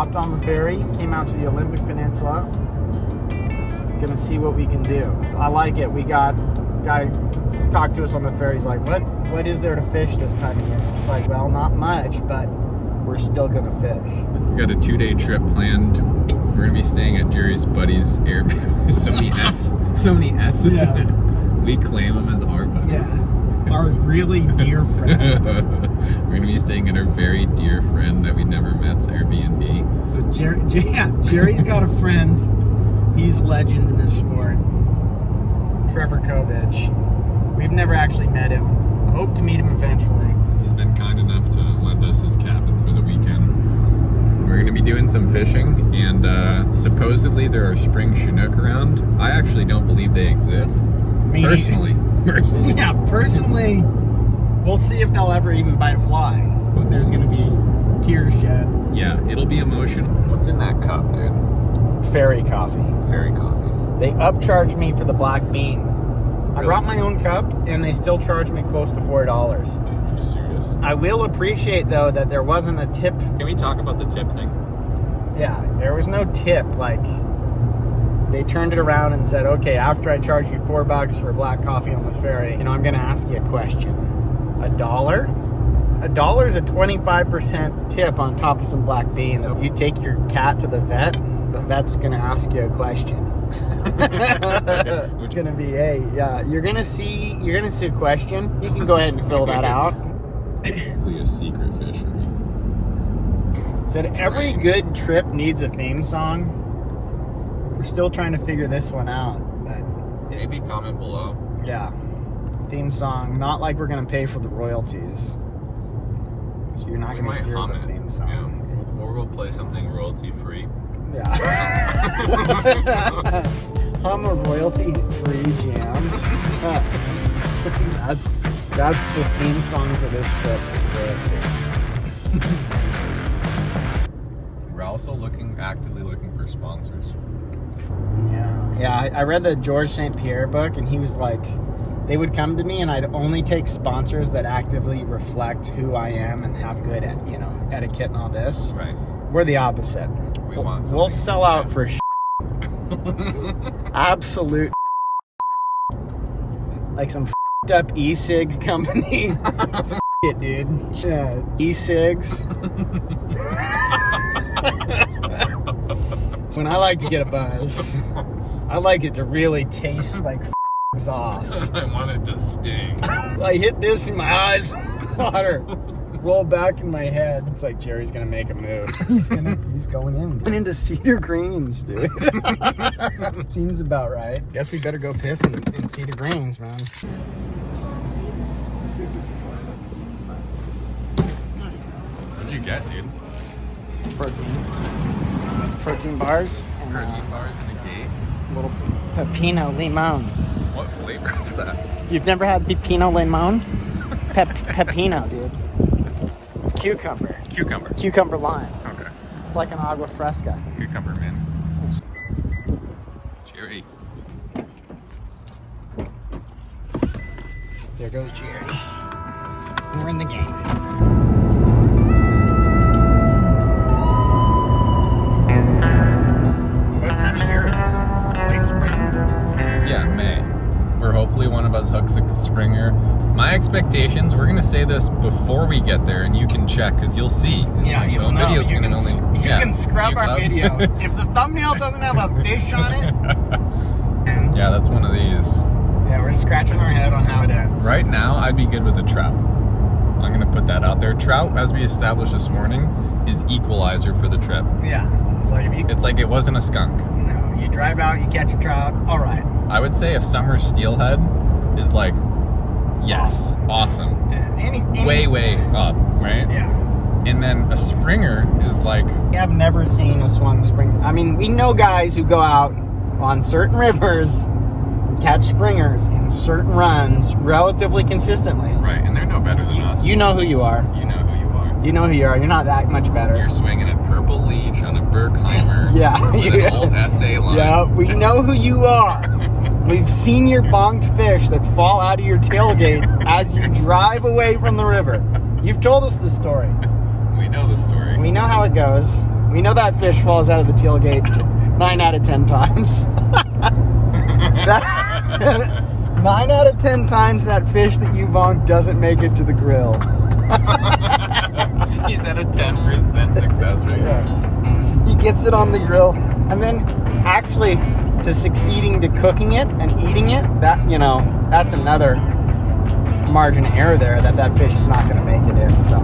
hopped on the ferry, came out to the Olympic Peninsula. Gonna see what we can do. I like it. We got guy talked to us on the ferry. He's like, what is there to fish this time of year? It's like, well, not much, but we're still gonna fish. We got a 2-day trip planned. We're gonna be staying at Jerry's buddy's Airbnb. So many S's Yeah. in it. We claim him as our buddy. Yeah. Our really dear friend. We're gonna be staying at our very dear friend that we never met's Airbnb. So Jerry's got a friend. He's a legend in this sport. Trevor Kovich. We've never actually met him. Hope to meet him eventually. He's been kind enough to lend us his cabin for the weekend. We're gonna be doing some fishing, and supposedly there are spring Chinook around. I actually don't believe they exist. Personally. Yeah, personally, we'll see if they'll ever even bite a fly. But there's gonna be tears shed. Yeah, it'll be emotional. What's in that cup, dude? Fairy coffee. Fairy coffee. They upcharged me for the black bean. I Really? brought my own cup, and they still charged me close to $4. Are you serious? I will appreciate, though, that there wasn't a tip. Can we talk about the tip thing? Yeah, there was no tip. Like, they turned it around and said, okay, after I charge you $4 for black coffee on the ferry, I'm going to ask you a question. $1? $1 is a 25% tip on top of some black beans. So if you take your cat to the vet's going to ask you a question. It's going to be, hey, yeah, you're going to see a question. You can go ahead and fill that out. Probably a secret fishery. Said every good trip needs a theme song. We're still trying to figure this one out, but Maybe comment below. yeah, theme song. Not like we're gonna pay for the royalties, so you're not We gonna might hear hum the it. theme song. Yeah. Or we'll play something royalty free. Yeah. Hum a royalty-free jam. That's the theme song for this trip. Is royalty. We're also actively looking for sponsors. Yeah. I read the George St. Pierre book, and he was like, they would come to me, and I'd only take sponsors that actively reflect who I am and have good, etiquette and all this. Right. We're the opposite. We'll sell out for absolute like some up e-cig company. It, dude. Yeah, e-cigs. When I like to get a buzz, I like it to really taste like exhaust. I want it to sting. I hit this in my eyes, water, roll back in my head. It's like Jerry's gonna make a move. He's going in. Going into Cedar Greens, dude. Seems about right. Guess we better go piss in Cedar Greens, man. What'd you get, dude? Protein bars. And, Protein bars and a gate. little pepino limon. What flavor is that? You've never had pepino limon? Pepino, dude. It's cucumber. Cucumber lime. Okay. It's like an agua fresca. Cucumber, man. Jerry. There goes Jerry. We're in the game. What time of year is this? This is late spring. Yeah, May. Where hopefully one of us hooks a springer. My expectations, we're going to say this before we get there, and you can check, because you'll see. Yeah, you'll know. You can scrub our video. If the thumbnail doesn't have a fish on it, ends. Yeah, that's one of these. Yeah, we're scratching our head on how it ends. Right now, I'd be good with a trout. I'm going to put that out there. Trout, as we established this morning, is equalizer for the trip. Yeah. It's like if you... It's like it wasn't a skunk. No, you drive out, you catch a trout, all right. I would say a summer steelhead is like, yes, awesome. Any Way up, right? Yeah. And then a springer is like... I've never seen a swung springer. I mean, we know guys who go out on certain rivers and catch springers in certain runs relatively consistently. Right, and they're no better than us. You know who you are. You know who you are. You know who you are. You're not that much better. You're swinging a purple leech on a Berkheimer. Yeah. With an old SA line. Yeah, we know who you are. We've seen your bonked fish that fall out of your tailgate as you drive away from the river. You've told us the story. We know the story. We know how it goes. We know that fish falls out of the tailgate 9 out of 10 times. 9 out of 10 times that fish that you bonked doesn't make it to the grill. He's at a 10% success rate. Yeah. He gets it on the grill, and then actually to succeeding to cooking it and eating it, that, you know, that's another margin of error there that fish is not going to make it in. So.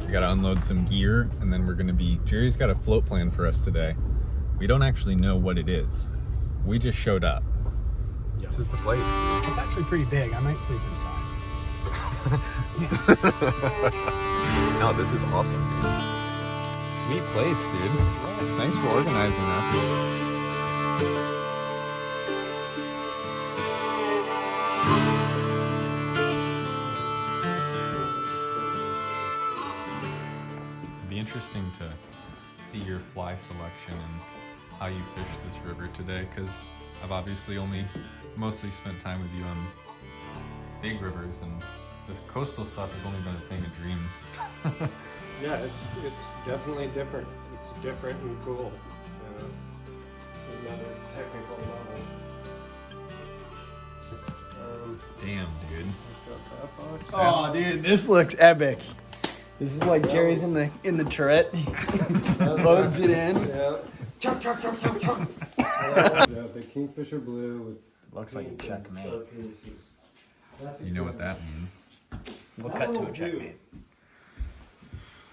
We gotta unload some gear, and then we're gonna be... Jerry's got a float plan for us today. We don't actually know what it is. We just showed up. Yeah. This is the place, dude. It's actually pretty big. I might sleep inside. No, this is awesome, dude. Sweet place, dude. Thanks for organizing us. Interesting to see your fly selection and how you fish this river today, because I've obviously only mostly spent time with you on big rivers, and this coastal stuff has only been a thing of dreams. Yeah, it's definitely different. It's different and cool. It's another technical level. Damn, dude. Oh, dude, this looks epic. This is like Jerry's in the turret. Loads it in. Yeah. Chop, chop, chop, chop, chop. Yeah, the Kingfisher Blue with looks like a checkmate. You know what that means. We'll cut to a checkmate.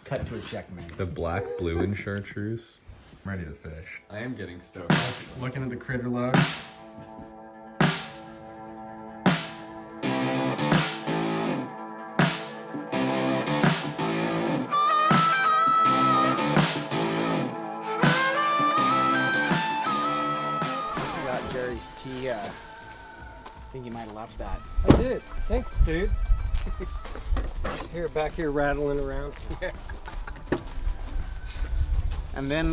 Cut to a checkmate. The black, blue, and chartreuse. I'm ready to fish. I am getting stoked. Looking at the critter log. Tea, I think you might have left that. I did. Thanks, dude. Back here rattling around. Yeah. And then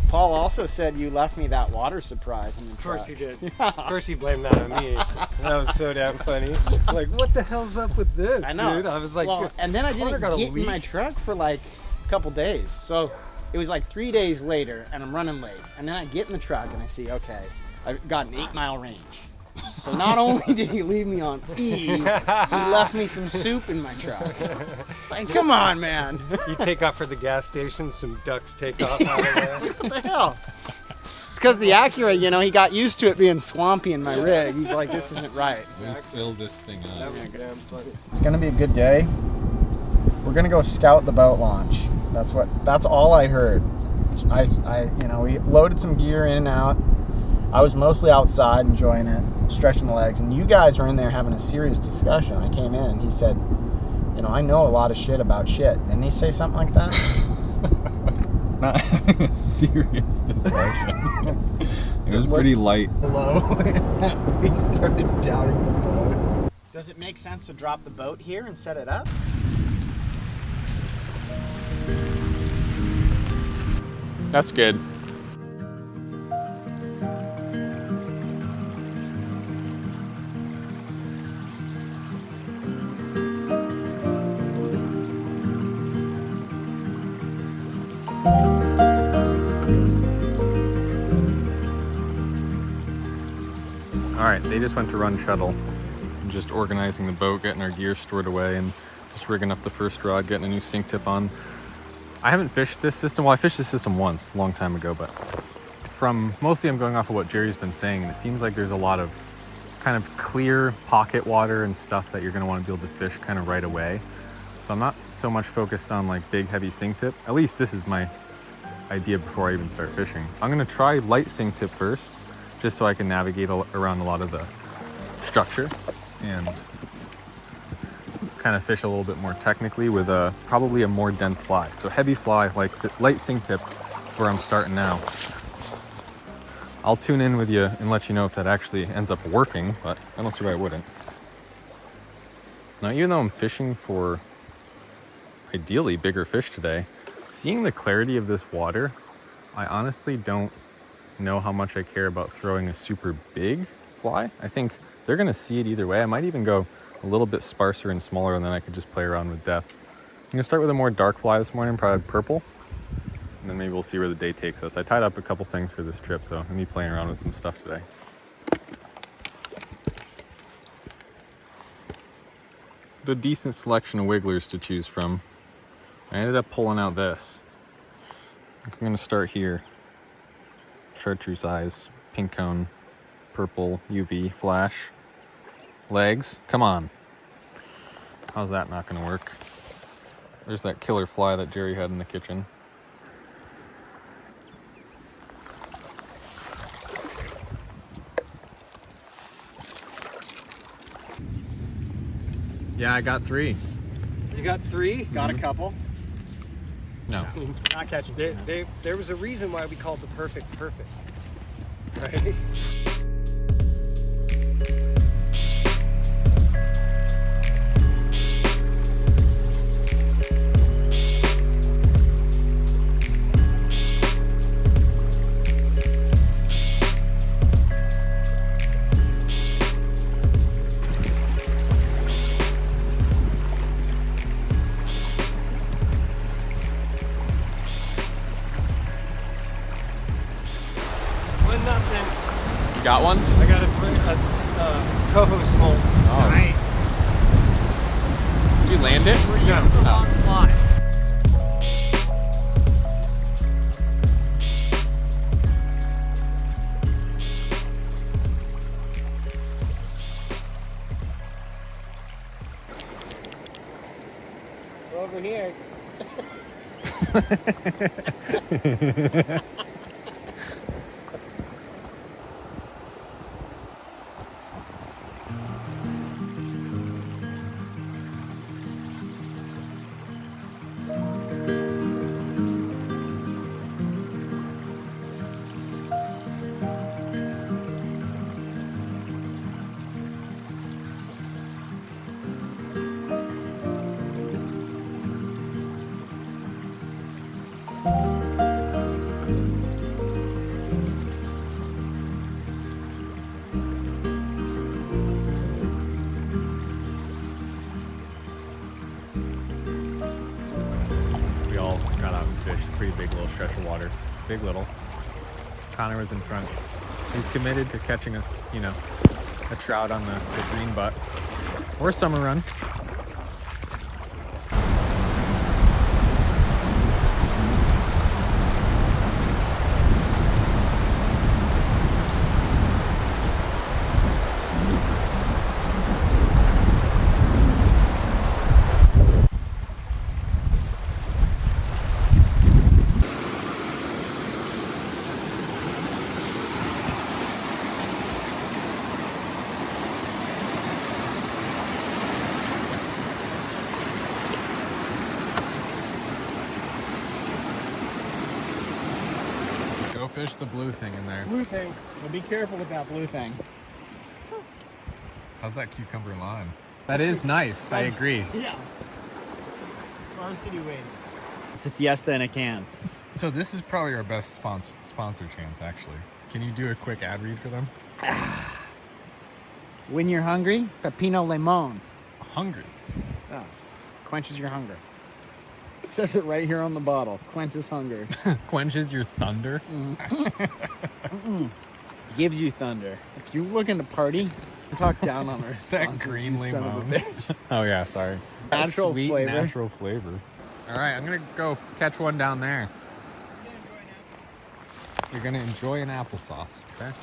Paul also said you left me that water surprise in the truck. Of course he did. Yeah. Of course he blamed that on me. That was so damn funny. Like, what the hell's up with this, I know. dude? I was like, well, and then I didn't get in my truck for like a couple days. So it was like 3 days later, and I'm running late. And then I get in the truck and I see, okay, I've got an 8-mile range. So not only did he leave me on E, he left me some soup in my truck. It's like, come on, man. You take off for the gas station, some ducks take off out of there. What the hell? It's because the Acura, you know, he got used to it being swampy in my rig. He's like, this isn't right. We'll fill this thing up. That was damn funny. It's gonna be a good day. We're gonna go scout the boat launch. That's all I heard. You know, we loaded some gear in and out. I was mostly outside enjoying it, stretching the legs, and you guys were in there having a serious discussion. I came in and he said, you know, I know a lot of shit about shit. Didn't he say something like that? Not having a serious discussion. It was pretty light. Hello. We started doubting the boat. Does it make sense to drop the boat here and set it up? That's good. All right, they just went to run shuttle. I'm just organizing the boat, getting our gear stored away, and just rigging up the first rod, getting a new sink tip on. I haven't fished this system. Well, I fished this system once, a long time ago, but mostly I'm going off of what Jerry's been saying, and it seems like there's a lot of kind of clear pocket water and stuff that you're gonna want to be able to fish kind of right away. So I'm not so much focused on like big, heavy sink tip. At least this is my idea before I even start fishing. I'm gonna try light sink tip first, just so I can navigate around a lot of the structure and kind of fish a little bit more technically with probably a more dense fly. So heavy fly, like light sink tip, is where I'm starting now. I'll tune in with you and let you know if that actually ends up working, but I don't see why I wouldn't. Now, even though I'm fishing for ideally bigger fish today, seeing the clarity of this water, I honestly don't know how much I care about throwing a super big fly. I think they're gonna see it either way. I might even go a little bit sparser and smaller, and then I could just play around with depth. I'm gonna start with a more dark fly this morning, probably purple, and then maybe we'll see where the day takes us. I tied up a couple things for this trip, so I'm gonna be playing around with some stuff today. A decent selection of wigglers to choose from. I ended up pulling out this. I'm gonna start here. Chartreuse eyes, pink cone, purple UV flash. Legs, come on. How's that not gonna work? There's that killer fly that Jerry had in the kitchen. Yeah, I got 3. You got 3? Got a couple. No. Not catching. There was a reason why we called the perfect, right? Got one? I got a coho smolt. Oh. Nice. Did you land it? Yeah. Oh. Fly. Over here. We all got out and fished. Pretty big little stretch of water. Big little. Connor was in front. He's committed to catching us, you know, a trout on the green butt. Or summer run. Go fish the blue thing in there. Blue thing. Well, be careful with that blue thing. How's that cucumber line? That is nice, I agree. Yeah. Varsity wing. It's a fiesta in a can. So this is probably our best sponsor chance, actually. Can you do a quick ad read for them? When you're hungry, Pepino Limon. Hungry. Oh, quenches your hunger. It says it right here on the bottle. Quenches hunger. Quenches your thunder. Gives you thunder. If you're looking to party, talk down on our That sponsors, green you son of a limon. bitch. Oh yeah, sorry. Natural Sweet flavor. natural flavor. All right, I'm gonna go catch one down there. You're gonna enjoy an applesauce, okay?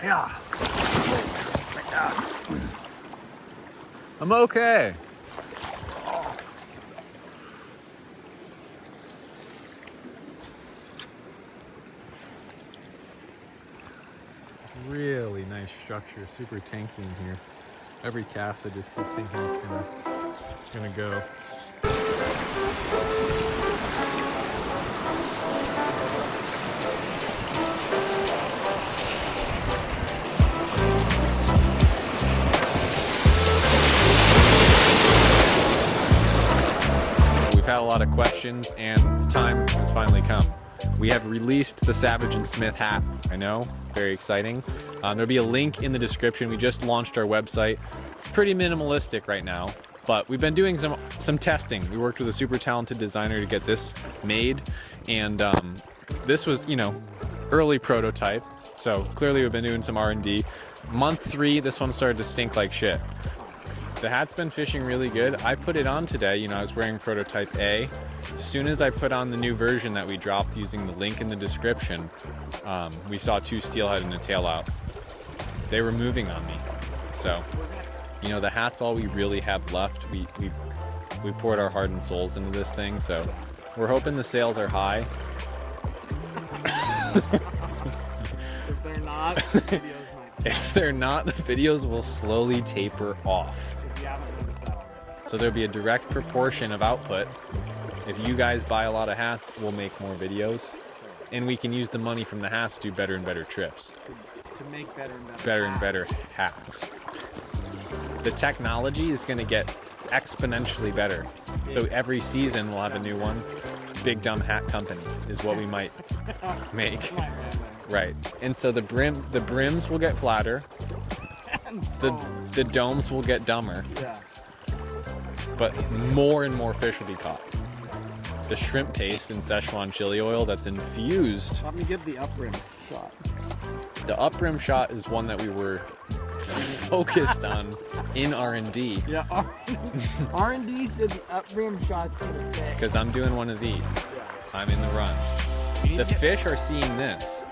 Yeah. I'm okay. Really nice structure, super tanky in here. Every cast I just keep thinking it's gonna go. We've had a lot of questions and the time has finally come. We have released the Savage and Smith hat. I know, very exciting. There'll be a link in the description. We just launched our website. Pretty minimalistic right now, but we've been doing some testing. We worked with a super talented designer to get this made, and this was, you know, early prototype. So clearly we've been doing some R&D. Month 3, this one started to stink like shit. The hat's been fishing really good. I put it on today, you know, I was wearing prototype A. As soon as I put on the new version that we dropped using the link in the description, we saw 2 steelhead and a tail out. They were moving on me. So, you know, the hat's all we really have left. We poured our heart and souls into this thing, so we're hoping the sales are high. If they're not, the videos might If they're not, the videos will slowly taper off. If you haven't noticed that already. So there'll be a direct proportion of output. If you guys buy a lot of hats, we'll make more videos. And we can use the money from the hats to do better and better trips. To make better And better hats. The technology is going to get exponentially better. So every season we'll have a new one. Big Dumb Hat Company is what we might make. Right. And so the brims will get flatter. The domes will get dumber. Yeah. But more and more fish will be caught. The shrimp paste in Szechuan chili oil that's infused. Let me get the uprim shot. The uprim shot is one that we were focused on in R&D. Yeah, R&D said the uprim shot's gonna fit. Because I'm doing one of these. I'm in the run. The fish are seeing this.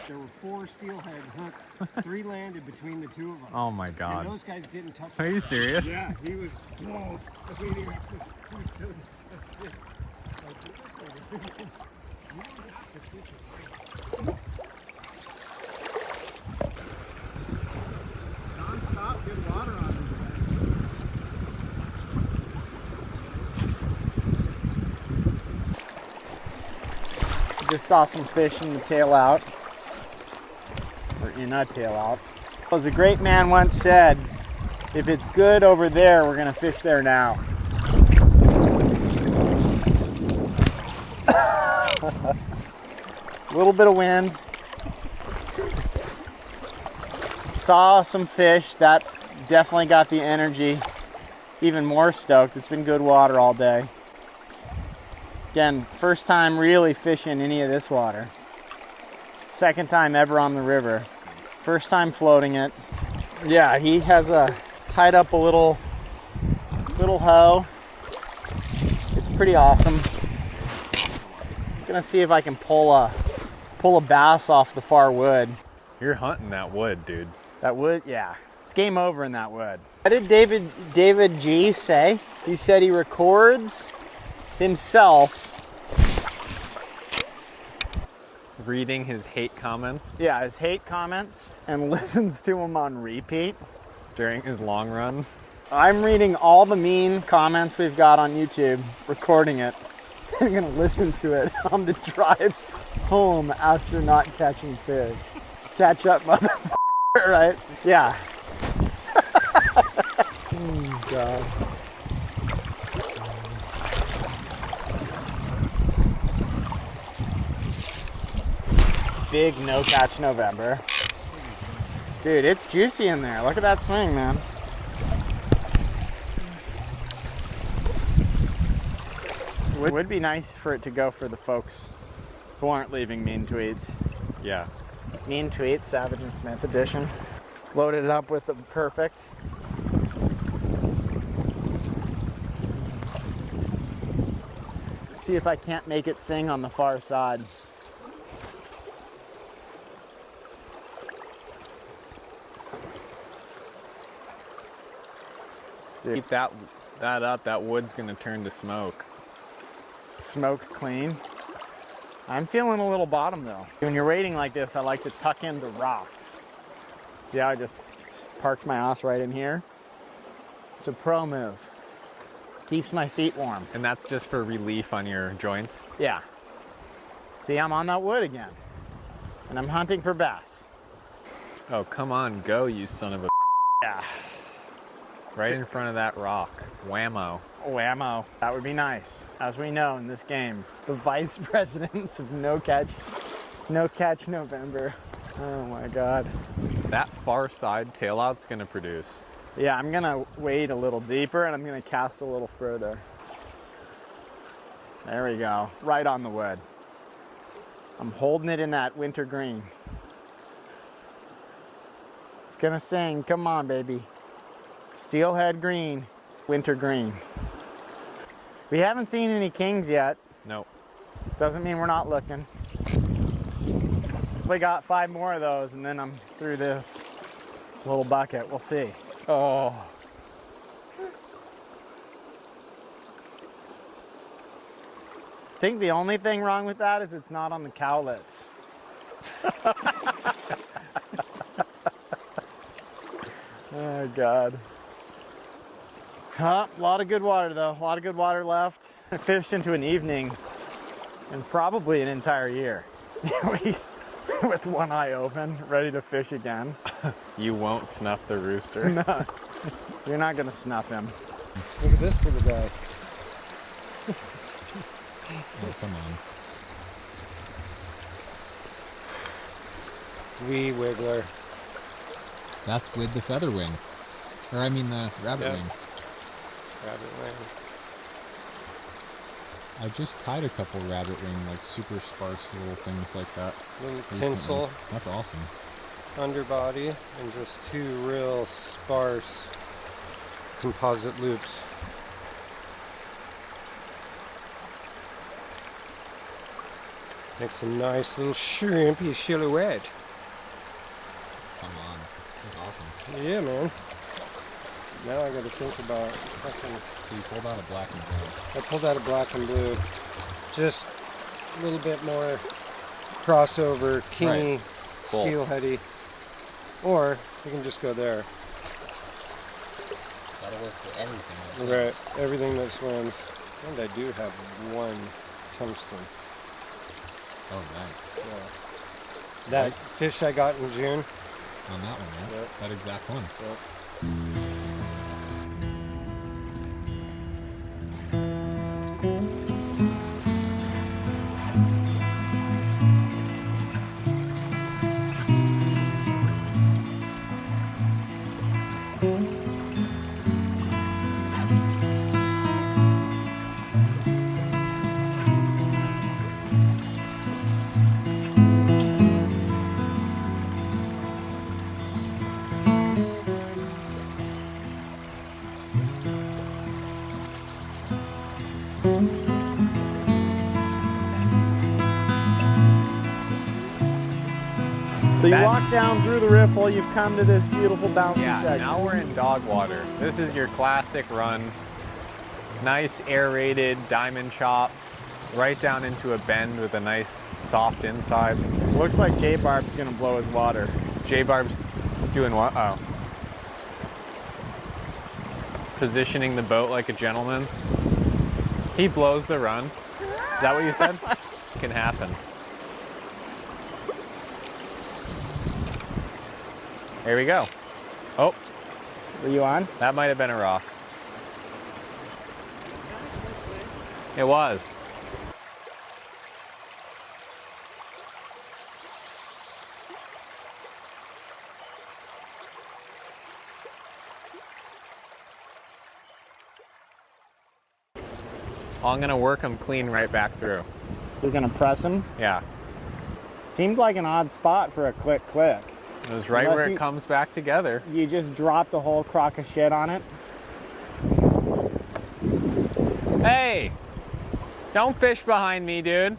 There were 4 steelhead hooked, 3 landed between the 2 of us. Oh my God. And those guys didn't touch Are you serious? Yeah, he was. Whoa. I mean, he was so disgusted. Non-stop good water on this thing. Just saw some fish in the tail out. Or in a tail out. As a great man once said, if it's good over there, we're gonna fish there now. A little bit of wind. Saw some fish. That definitely got the energy even more stoked. It's been good water all day. Again, first time really fishing any of this water. Second time ever on the river. First time floating it. Yeah, he has tied up a little hoe. It's pretty awesome. Gonna see if I can pull a bass off the far wood. You're hunting that wood, dude. That wood, yeah. It's game over in that wood. What did David G say? He said he records himself Reading his hate comments. Yeah, his hate comments and listens to them on repeat during his long runs. I'm reading all the mean comments we've got on YouTube, recording it. I'm gonna listen to it on the drives home after not catching fish. Catch up, motherfucker, right? Yeah. Oh, God. Big no catch November. Dude, it's juicy in there. Look at that swing, man. It would be nice for it to go for the folks who aren't leaving mean tweets. Yeah. Mean tweets, Savage and Smith edition. Loaded it up with the perfect. See if I can't make it sing on the far side. Dude, keep that that up, that wood's gonna turn to smoke. Smoke clean. I'm feeling a little bottom though. When you're wading like this, I like to tuck into rocks. See how I just parked my ass right in here? It's a pro move. Keeps my feet warm. And that's just for relief on your joints? Yeah. See, I'm on that wood again. And I'm hunting for bass. Oh, come on, go, you son of a... Yeah. Right in front of that rock. Whammo. Whammo. That would be nice. As we know in this game, the vice presidents of no catch November. Oh my God. That far side tailout's gonna produce. Yeah, I'm gonna wade a little deeper and I'm gonna cast a little further. There we go. Right on the wood. I'm holding it in that winter green. It's gonna sing. Come on, baby. Steelhead green, winter green. We haven't seen any kings yet. Nope. Doesn't mean we're not looking. We got 5 more of those and then I'm through this little bucket. We'll see. Oh. I think the only thing wrong with that is it's not on the cowlets. Oh God. A lot of good water though. A lot of good water left. I fished into an evening and probably an entire year. At least with one eye open, ready to fish again. You won't snuff the rooster. No, you're not gonna snuff him. Look at this little guy. Oh, come on. Wee wiggler. That's with the feather wing. Or I mean the rabbit Yep. wing. Rabbit wing. I just tied a couple rabbit wing, like super sparse little things like that. Little recently. tinsel That's awesome. underbody and just 2 real sparse composite loops. Makes a nice little shrimpy silhouette. Come on. That's awesome. Yeah, man. Now I gotta think about fucking... So you pulled out a black and blue. I pulled out a black and blue. Just a little bit more crossover, kingy, Right. Both. steelheady. Or you can just go there. That'll work for everything. That swims. Right, everything that swims. And I do have 1 tungsten. Oh, nice. Yeah. That fish I got in June. On that one, yeah? Yep. That exact one. Yep. So you That- walk down through the riffle, you've come to this beautiful bouncy Yeah, section. now we're in dog water. This is your classic run. Nice aerated diamond chop. Right down into a bend with a nice soft inside. Looks like J-Barb's gonna blow his water. J-Barb's doing what? Oh. Positioning the boat like a gentleman. He blows the run. Is that what you said? Can happen. Here we go. Oh, Were you on? that might have been a rock. It was. I'm gonna work them clean right back through. You're gonna press him? Yeah, Seemed like an odd spot for a click. it was right Unless where you- it comes back together. You just dropped a whole crock of shit on it. Hey, don't fish behind me, dude.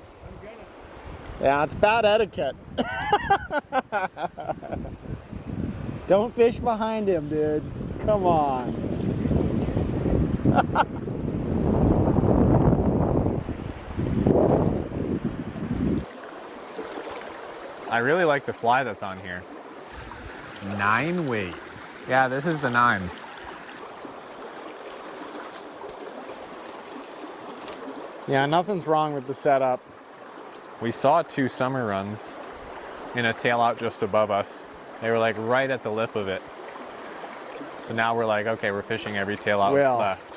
Yeah, it's bad etiquette. Don't fish behind him, dude. Come on. I really like the fly that's on here. 9 weight. Yeah, this is the 9. Yeah, nothing's wrong with the setup. We saw 2 summer runs in a tail out just above us. They were like right at the lip of it. So now we're like, okay, we're fishing every tail out left.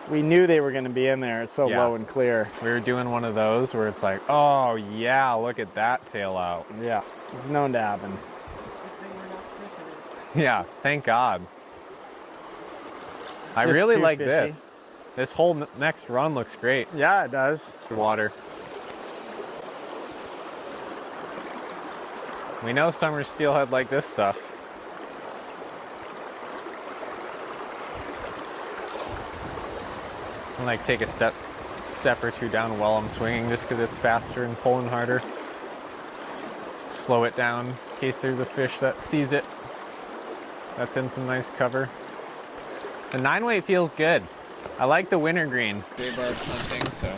We knew they were going to be in there. It's so low and clear. We were doing one of those where it's like, oh yeah, look at that tail out. Yeah, it's known to happen. Yeah, thank God. I Just really too like fishy. this. This whole next run looks great. Yeah, it does. Water. We know summer steelhead like this stuff. And like take a step or two down while I'm swinging just because it's faster and pulling harder. Slow it down in case there's a fish that sees it. That's in some nice cover. The 9 weight feels good. I like the wintergreen. Gray barb's hunting, so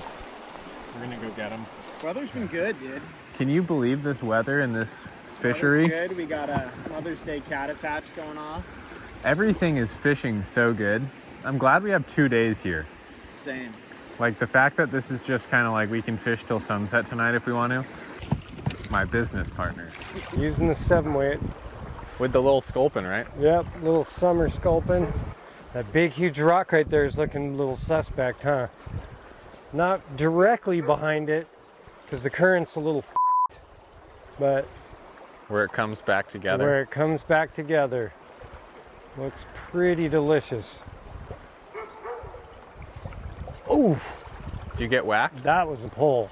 we're gonna go get them. Weather's been good, dude. Can you believe this weather in this fishery? Weather's good. We got a Mother's Day caddis hatch going off. Everything is fishing so good. I'm glad we have 2 days here. Same. Like the fact that this is just kind of like we can fish till sunset tonight if we want to. My business partner. Using the 7 weight. With the little sculpin, right? Yep, little summer sculpin. That big huge rock right there is looking a little suspect, huh? Not directly behind it, because the current's a little but where it comes back together. Where it comes back together. Looks pretty delicious. Ooh! Did you get whacked? That was a pull.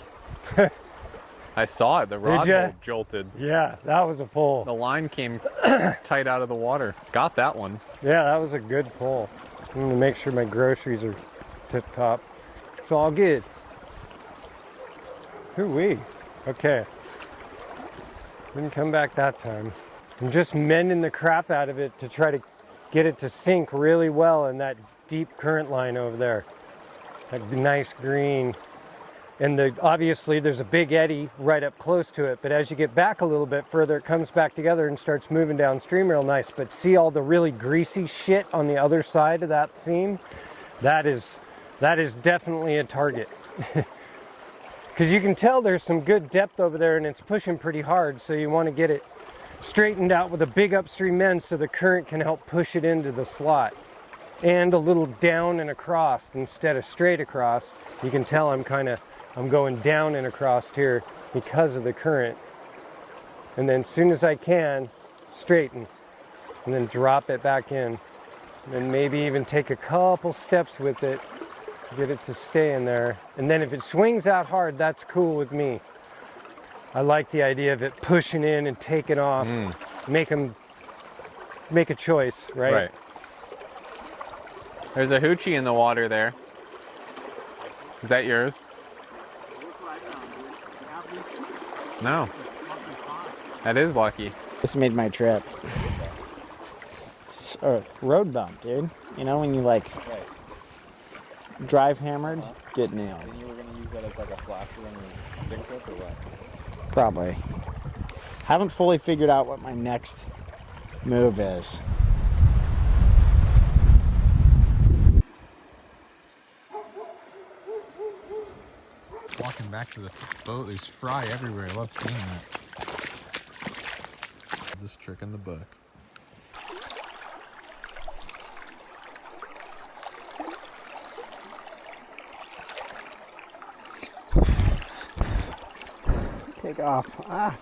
I saw it. The rod hole jolted. Yeah, that was a pull. The line came tight out of the water. Got that one. Yeah, that was a good pull. I'm gonna make sure my groceries are tip top. It's all good. Hoo-wee. Okay. Didn't come back that time. I'm just mending the crap out of it to try to get it to sink really well in that deep current line over there. That nice green. And obviously there's a big eddy right up close to it, but as you get back a little bit further, it comes back together and starts moving downstream real nice. But see all the really greasy shit on the other side of that seam? That is definitely a target. Because you can tell there's some good depth over there and it's pushing pretty hard, so you want to get it straightened out with a big upstream end so the current can help push it into the slot. And a little down and across instead of straight across. You can tell I'm going down and across here because of the current. And then as soon as I can, straighten. And then drop it back in. And then maybe even take a couple steps with it to get it to stay in there. And then if it swings out hard, that's cool with me. I like the idea of it pushing in and taking off. Make a choice, right? Right. There's a hoochie in the water there. Is that yours? No. That is lucky. This made my trip. It's a road bump, dude. You know when you like drive hammered, get nailed. And you were going to use that as like a flasher when you sink it or what? Probably. Haven't fully figured out what my next move is. Walking back to the boat, there's fry everywhere. I love seeing that. This trick in the book. Take off. Ah.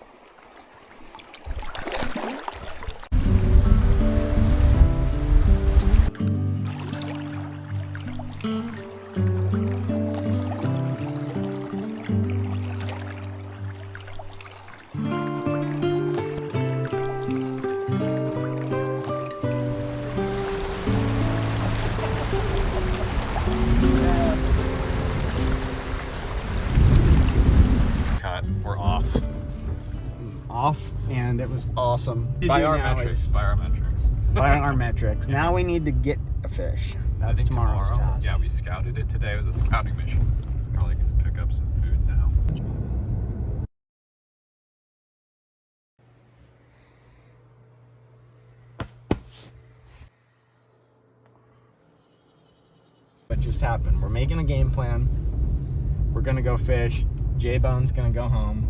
We're off. And it was awesome. By our metrics. By our metrics. Now we need to get a fish. That's think tomorrow's tomorrow. task. Yeah, we scouted it today. It was a scouting mission. Probably gonna pick up some food now. What just happened? We're making a game plan. We're gonna go fish. J-Bone's gonna go home.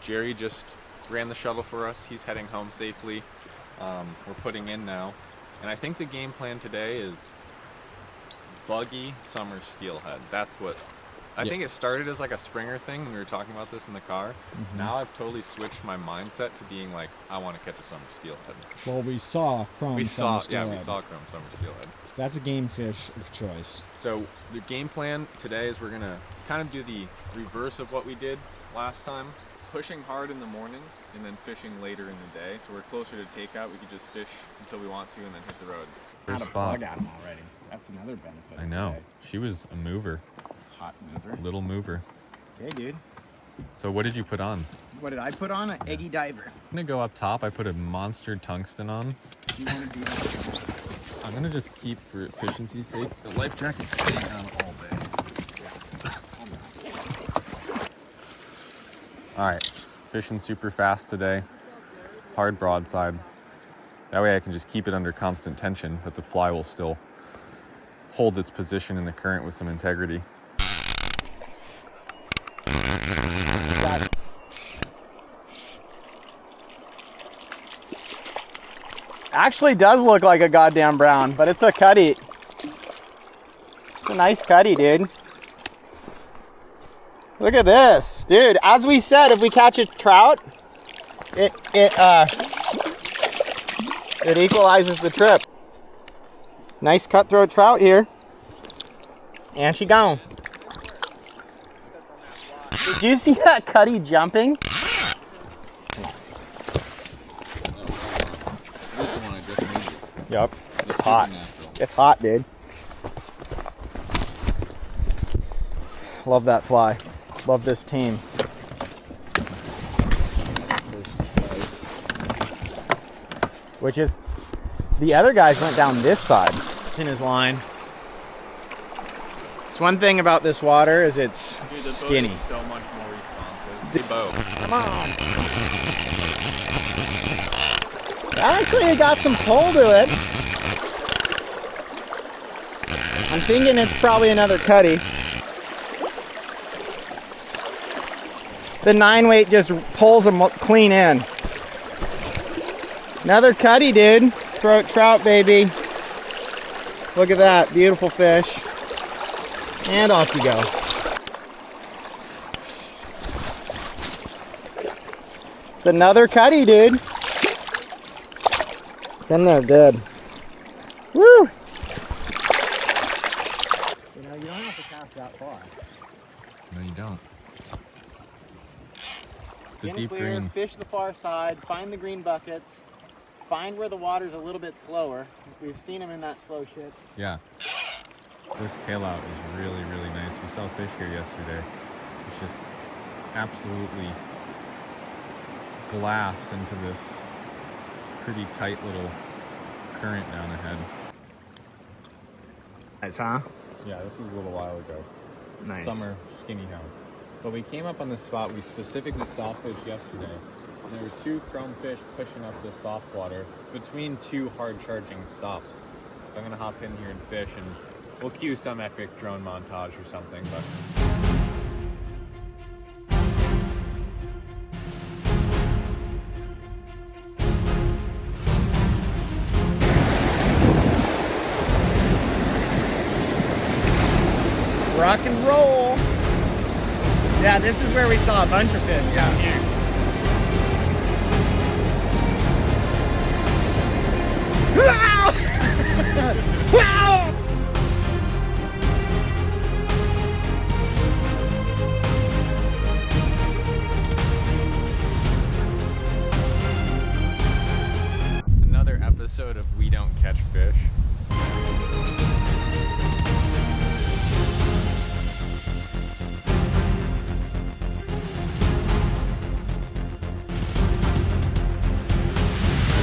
Jerry just ran the shuttle for us. He's heading home safely. We're putting in now. And I think the game plan today is buggy summer steelhead. That's what I think it started as like a Springer thing when we were talking about this in the car. Now I've totally switched my mindset to being like, I want to catch a summer steelhead. Well, we saw chrome summer steelhead. We saw chrome summer steelhead. That's a game fish of choice. So the game plan today is we're gonna kind of do the reverse of what we did last time. Pushing hard in the morning and then fishing later in the day. So we're closer to takeout. We could just fish until we want to and then hit the road. Had a plug at him already. That's another benefit. I know. Today. She was a mover. Hot mover. Little mover. Okay, dude. So what did you put on? What did I put on? An Eggy Diver. I'm gonna go up top. I put a monster tungsten on. Do you want to do that? I'm gonna just keep, for efficiency's sake, the life jacket's staying on all day. All right, fishing super fast today. Hard broadside. That way I can just keep it under constant tension, but the fly will still hold its position in the current with some integrity. Actually does look like a goddamn brown, but it's a cutty. It's a nice cutty, dude. Look at this, dude. As we said, if we catch a trout, it equalizes the trip. Nice cutthroat trout here. And she gone. Did you see that cutty jumping? Yep. It's hot. It's hot, dude. Love that fly. Love this team. Which is, the other guys went down this side in his line. It's one thing about this water is it's skinny. Boat is so much more responsive. The boat. Come on. Actually, it got some pull to it. I'm thinking it's probably another cutty. The 9-weight just pulls them clean in. Another cutty, dude. Throat trout, baby. Look at that. Beautiful fish. And off you go. It's another cutty, dude. It's in there good. Woo! You know, you don't have to cast that far. No, you don't. The Get deep clear, green. fish the far side, find the green buckets, find where the water's a little bit slower. We've seen them in that slow shit. Yeah. This tail out is really, really nice. We saw fish here yesterday. It's just absolutely glass into this pretty tight little current down ahead. Nice, huh? Yeah, this was a little while ago. Nice. Summer skinny hound. But we came up on this spot, we specifically saw fish yesterday. And there were 2 chrome fish pushing up this soft water. It's between 2 hard charging stops. So I'm gonna hop in here and fish, and we'll cue some epic drone montage or something. But Rock and roll. Yeah, this is where we saw a bunch of fish down here. Wow! Wow! another episode of We Don't Catch Fish.